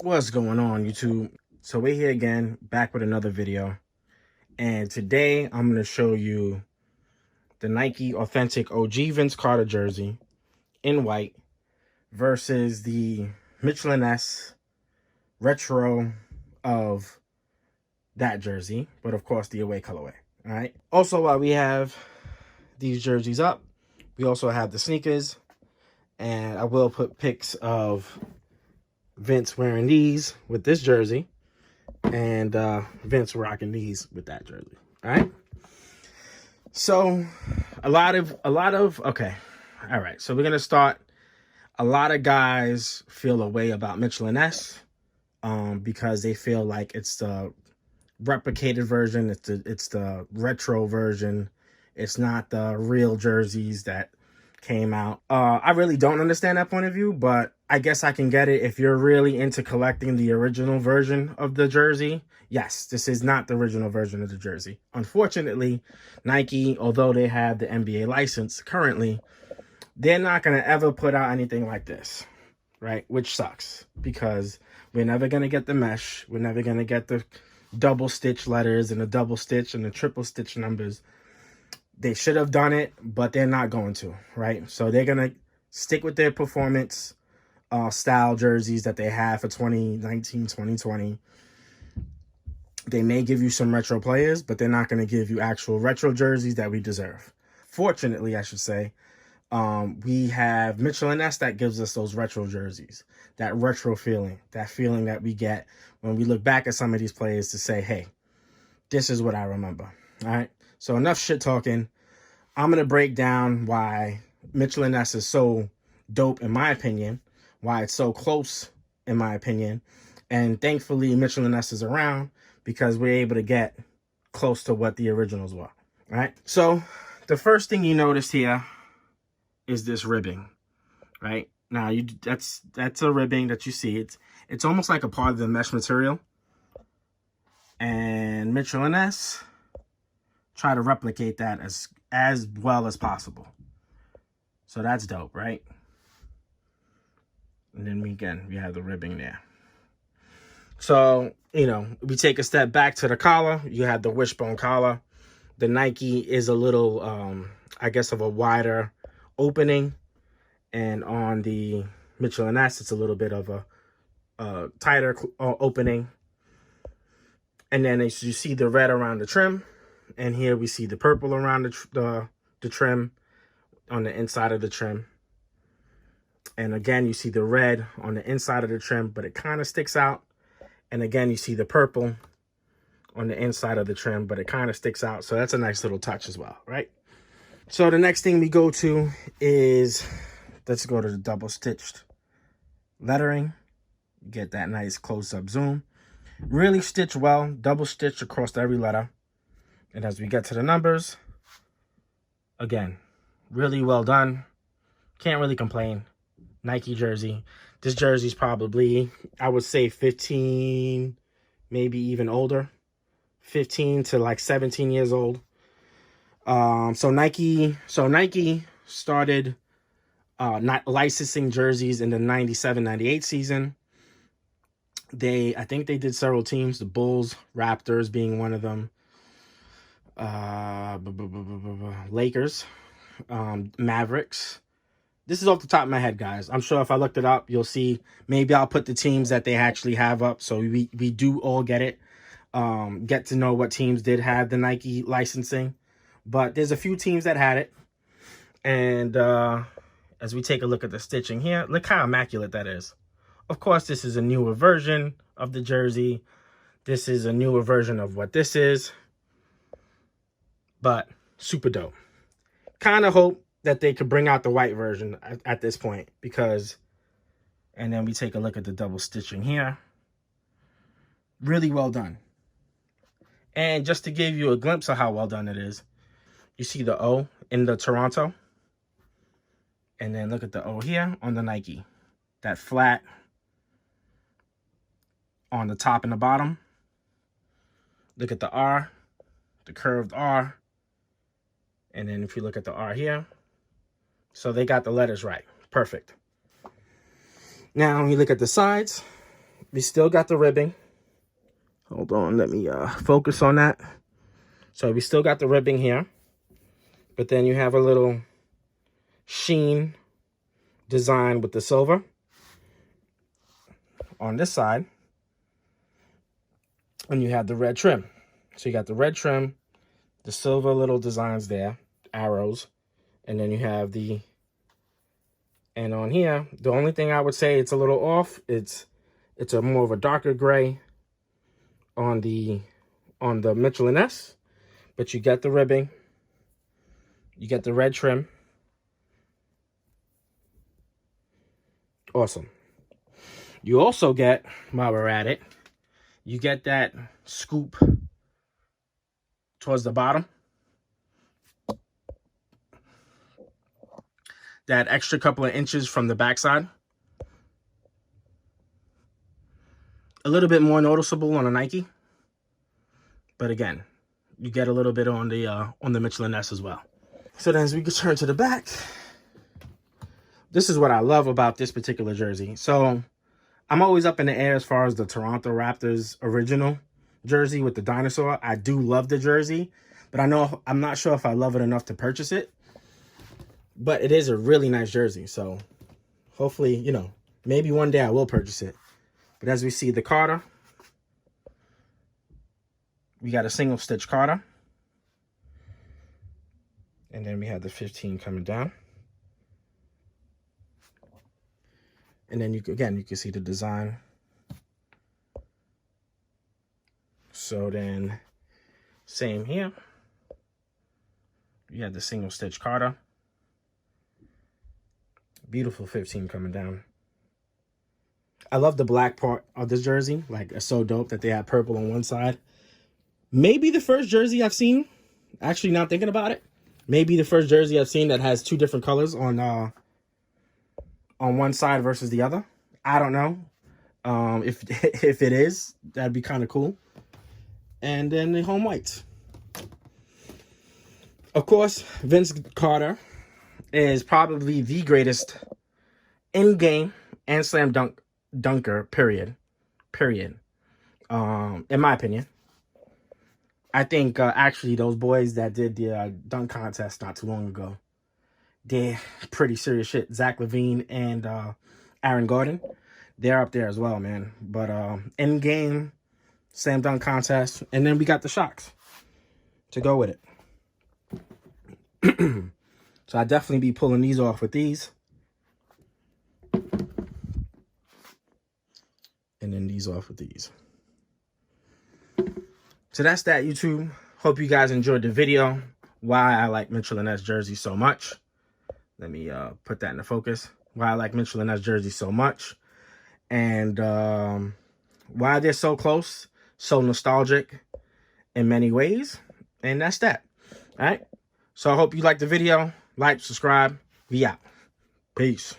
What's going on, YouTube? So we're here again, back with another video. And today I'm going to show you the Nike Authentic OG Vince Carter jersey in white versus the Ness retro of that jersey, but of course the away colorway. All right. Also, while we have these jerseys up, we also have the sneakers, and I will put pics of Vince wearing these with this jersey and Vince rocking these with that jersey. All right. So a lot of okay. All right. So we're going to start. A lot of guys feel a way about Mitchell and Ness because they feel like it's the replicated version. It's the retro version. It's not the real jerseys that came out. I really don't understand that point of view, but I guess I can get it if you're really into collecting the original version of the jersey. Yes, this is not the original version of the jersey. Unfortunately, Nike, although they have the NBA license currently, they're not going to ever put out anything like this, right? Which sucks because we're never going to get the mesh. We're never going to get the double stitch letters and the double stitch and the triple stitch numbers. They should have done it, but they're not going to, right? So they're going to stick with their performance style jerseys that they have for 2019, 2020. They may give you some retro players, but they're not going to give you actual retro jerseys that we deserve. Fortunately, I should say, we have Mitchell and Ness that gives us those retro jerseys, that retro feeling, that feeling that we get when we look back at some of these players to say, hey, this is what I remember. All right. So enough shit talking. I'm going to break down why Mitchell and Ness is so dope, in my opinion, why it's so close, in my opinion. And thankfully, Mitchell and Ness is around because we're able to get close to what the originals were. All right. So the first thing you notice here is this ribbing, right? Now, that's a ribbing that you see. It's almost like a part of the mesh material. And Mitchell and Ness try to replicate that as well as possible. So that's dope, right? And then we have the ribbing there. So, we take a step back to the collar. You have the wishbone collar. The Nike is a little, I guess, of a wider opening. And on the Mitchell and Ness, it's a little bit of a tighter opening. And then as you see the red around the trim. And here we see the purple around the trim on the inside of the trim. And again, you see the red on the inside of the trim, but it kind of sticks out. And again, you see the purple on the inside of the trim, but it kind of sticks out. So that's a nice little touch as well, right? So the next thing we go to is, let's go to the double stitched lettering. Get that nice close-up zoom. Really stitched well, double stitched across every letter. And as we get to the numbers, again, really well done. Can't really complain. Nike jersey. This jersey's probably, I would say 15, maybe even older. 15 to like 17 years old. So Nike started not licensing jerseys in the 97-98 season. I think they did several teams, the Bulls, Raptors being one of them. Lakers, Mavericks. This is off the top of my head, guys. I'm sure if I looked it up, you'll see. Maybe I'll put the teams that they actually have up, so we do all get it. Get to know what teams did have the Nike licensing. But there's a few teams that had it. And as we take a look at the stitching here, look how immaculate that is. Of course, this is a newer version of the jersey. This is a newer version of what this is. But super dope. Kind of hope that they could bring out the white version at this point, because, and then we take a look at the double stitching here. Really well done. And just to give you a glimpse of how well done it is, you see the O in the Toronto. And then look at the O here on the Nike. That flat on the top and the bottom. Look at the R, the curved R. And then if you look at the R here, so they got the letters right. Perfect. Now, when you look at the sides, we still got the ribbing. Hold on, let me focus on that. So we still got the ribbing here, but then you have a little sheen design with the silver on this side, and you have the red trim. So you got the red trim, the silver little designs there, arrows, and then you have the, and on here, the only thing I would say it's a little off, it's a more of a darker gray on the Mitchell & Ness, but you get the ribbing, you get the red trim. Awesome. You also get, while we're at it, you get that scoop towards the bottom. That extra couple of inches from the backside. A little bit more noticeable on a Nike. But again, you get a little bit on the Mitchell & Ness as well. So then as we turn to the back, this is what I love about this particular jersey. So I'm always up in the air as far as the Toronto Raptors original jersey with the dinosaur. I do love the jersey, but I'm not sure if I love it enough to purchase it. But it is a really nice jersey, so hopefully, you know, maybe one day I will purchase it. But as we see the Carter, we got a single stitch Carter. And then we have the 15 coming down. And then you can see the design. So then, same here. You have the single stitch Carter. Beautiful 15 coming down. I love the black part of this jersey. Like, it's so dope that they have purple on one side. Maybe the first jersey I've seen, actually now thinking about it, maybe the first jersey I've seen that has two different colors on one side versus the other. I don't know. If it is, that'd be kind of cool. And then the home whites. Of course, Vince Carter is probably the greatest in-game and slam dunker, period. In my opinion. I think actually those boys that did the dunk contest not too long ago, they're pretty serious shit. Zach LaVine and Aaron Gordon, they're up there as well, man. But in-game slam dunk contest, and then we got the shocks to go with it. So I definitely be pulling these off with these. And then these off with these. So that's that, YouTube. Hope you guys enjoyed the video. Why I like Mitchell & Ness jersey so much. Let me put that into focus. Why I like Mitchell & Ness jersey so much. And why they're so close. So nostalgic in many ways. And that's that. All right. So I hope you liked the video. Like, subscribe. We out. Peace.